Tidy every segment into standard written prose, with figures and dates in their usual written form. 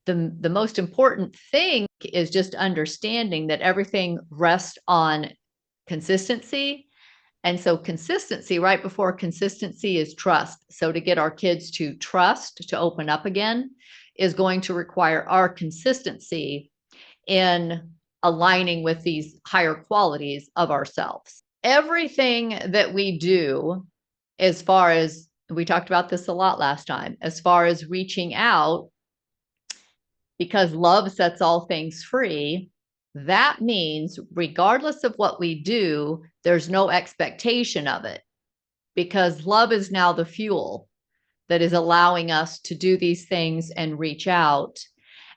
the most important thing is just understanding that everything rests on consistency. And so consistency, right before consistency, is trust. So to get our kids to trust, to open up again, is going to require our consistency in aligning with these higher qualities of ourselves. Everything that we do, as far as we talked about this a lot last time, as far as reaching out, because love sets all things free, that means regardless of what we do, there's no expectation of it, because love is now the fuel that is allowing us to do these things and reach out.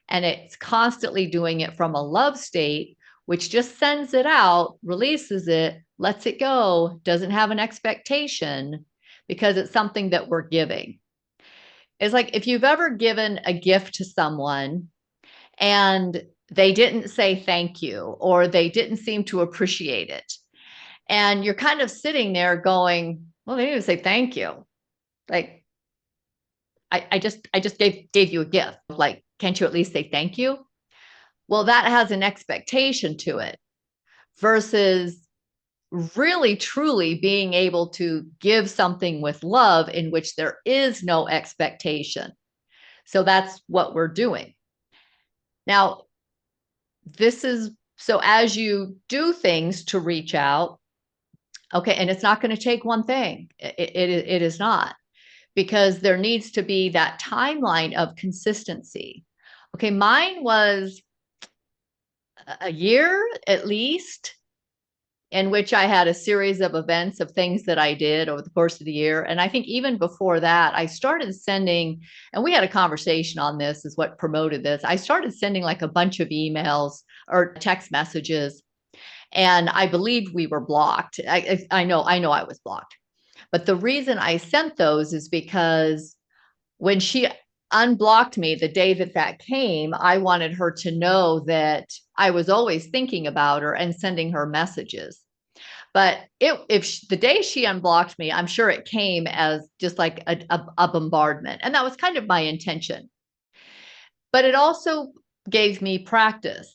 And it's constantly doing it from a love state, which just sends it out, releases it, lets it go, doesn't have an expectation, because it's something that we're giving. It's like if you've ever given a gift to someone and they didn't say thank you, or they didn't seem to appreciate it, and you're kind of sitting there going, well, they didn't even say thank you. Like, I just gave you a gift. Like, can't you at least say thank you? Well, that has an expectation to it, versus really truly being able to give something with love in which there is no expectation. So that's what we're doing. Now, this is so as you do things to reach out, okay, and it's not going to take one thing. It is not, because there needs to be that timeline of consistency. Okay, mine was a year at least, in which I had a series of events of things that I did over the course of the year. And I think even before that, I started sending, and we had a conversation on this, is what promoted this. I started sending like a bunch of emails or text messages, and I believed we were blocked. I know I was blocked. But the reason I sent those is because when she unblocked me the day that came, I wanted her to know that I was always thinking about her and sending her messages. But the day she unblocked me, I'm sure it came as just like a bombardment. And that was kind of my intention. But it also gave me practice,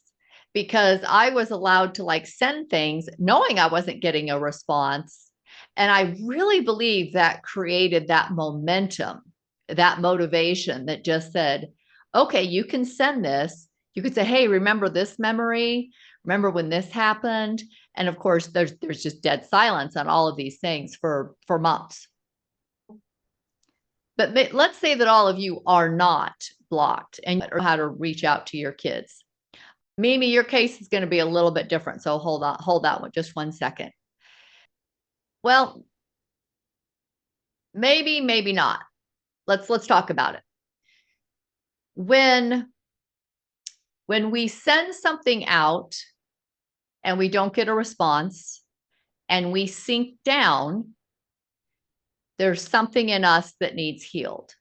because I was allowed to like send things knowing I wasn't getting a response. And I really believe that created that momentum, that motivation that just said, okay, you can send this. You could say, hey, remember this memory? Remember when this happened? And of course, there's just dead silence on all of these things for months. But let's say that all of you are not blocked and you know how to reach out to your kids. Mimi, your case is going to be a little bit different. So hold that one just 1 second. Well, maybe not. Let's talk about it. When we send something out and we don't get a response and we sink down, there's something in us that needs healed,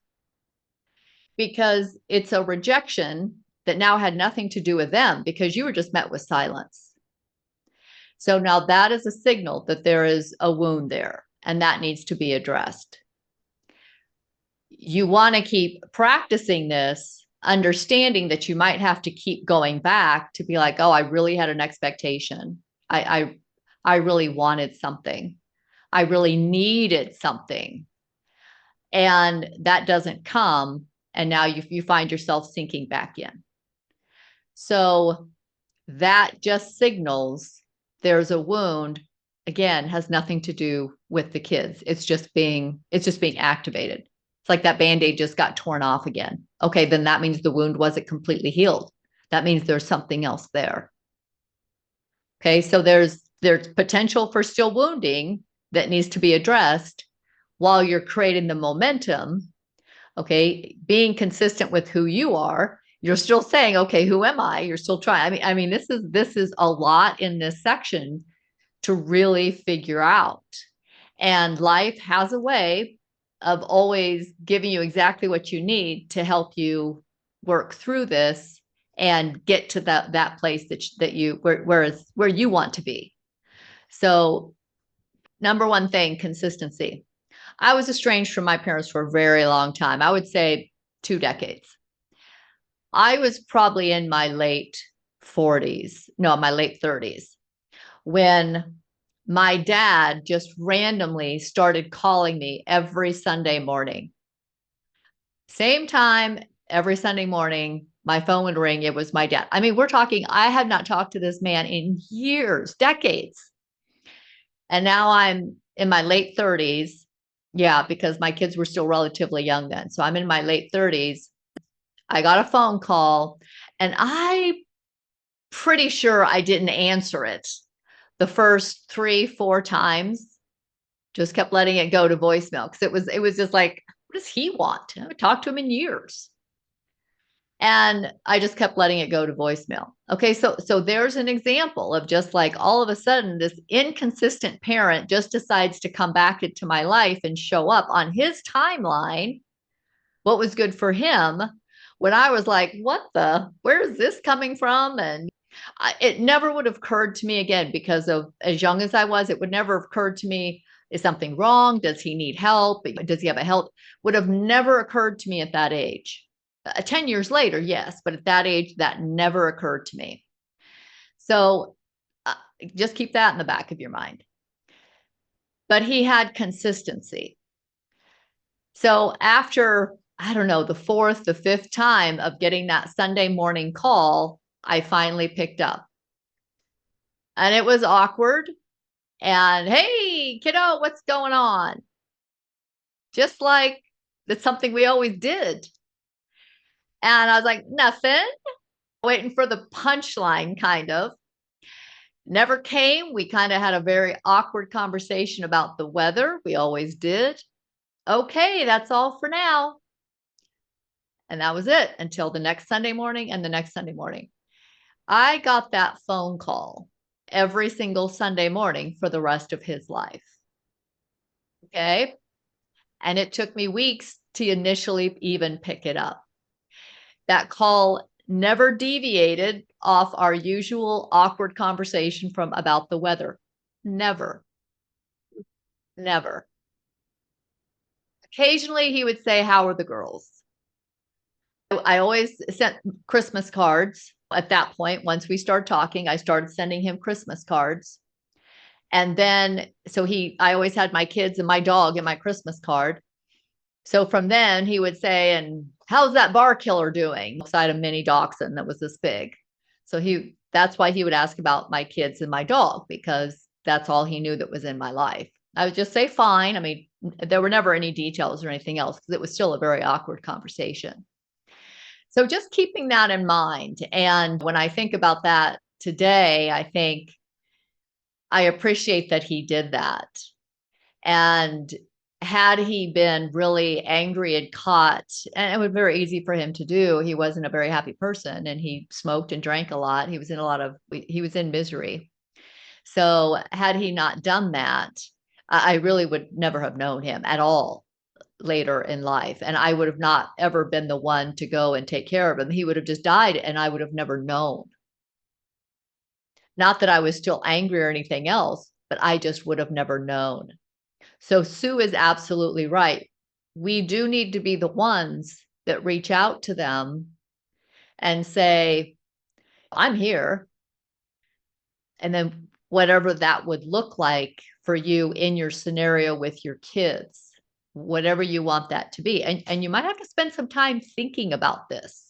because it's a rejection that now had nothing to do with them, because you were just met with silence. So now that is a signal that there is a wound there, and that needs to be addressed. You want to keep practicing this, understanding that you might have to keep going back to be like, oh, I really had an expectation. I really wanted something. I really needed something. And that doesn't come. And now you find yourself sinking back in. So that just signals there's a wound. Again, has nothing to do with the kids. It's just being activated. It's like that Band-Aid just got torn off again. Okay, then that means the wound wasn't completely healed. That means there's something else there. Okay, so there's potential for still wounding that needs to be addressed while you're creating the momentum. Okay, being consistent with who you are. You're still saying, okay, who am I? You're still trying. I mean, this is a lot in this section to really figure out. And life has a way of always giving you exactly what you need to help you work through this and get to that place that you where you want to be. So, number one thing, consistency. I was estranged from my parents for a very long time. I would say 2 decades. I was probably in my late 40s, no, my late 30s, when my dad just randomly started calling me every Sunday morning. Same time, every Sunday morning, my phone would ring. It was my dad. I mean, we're talking, I had not talked to this man in years, decades. And now I'm in my late 30s. Yeah, because my kids were still relatively young then. So I'm in my late 30s. I got a phone call and I pretty sure I didn't answer it the first 3, 4 times. Just kept letting it go to voicemail because it was just like, what does he want? I haven't talked to him in years. And I just kept letting it go to voicemail. Okay, so there's an example of just like all of a sudden this inconsistent parent just decides to come back into my life and show up on his timeline, what was good for him, when I was like, where is this coming from? And it never would have occurred to me again, because of as young as I was, it would never have occurred to me, is something wrong? Does he need help? Does he have a help? Would have never occurred to me at that age. 10 years later, yes, but at that age, that never occurred to me. So just keep that in the back of your mind. But he had consistency. So after, I don't know, the fourth, the fifth time of getting that Sunday morning call, I finally picked up. And it was awkward. And hey, kiddo, what's going on? Just like that's something we always did. And I was like, nothing, waiting for the punchline, kind of. Never came. We kind of had a very awkward conversation about the weather. We always did. Okay, that's all for now. And that was it until the next Sunday morning and the next Sunday morning. I got that phone call every single Sunday morning for the rest of his life. Okay. And it took me weeks to initially even pick it up. That call never deviated off our usual awkward conversation from about the weather. Never. Never. Occasionally he would say, how are the girls? I always sent Christmas cards. At that point, once we started talking, I started sending him Christmas cards. And then, I always had my kids and my dog in my Christmas card. So from then he would say, and how's that bar killer doing? I had a mini dachshund that was this big. So that's why he would ask about my kids and my dog, because that's all he knew that was in my life. I would just say, fine. I mean, there were never any details or anything else because it was still a very awkward conversation. So just keeping that in mind. And when I think about that today, I think I appreciate that he did that. And had he been really angry and caught, and it was very easy for him to do, he wasn't a very happy person and he smoked and drank a lot. He was in misery. So had he not done that, I really would never have known him at all later in life. And I would have not ever been the one to go and take care of him. He would have just died and I would have never known. Not that I was still angry or anything else, but I just would have never known. So Sue is absolutely right. We do need to be the ones that reach out to them and say, I'm here. And then whatever that would look like for you in your scenario with your kids, whatever you want that to be. And you might have to spend some time thinking about this.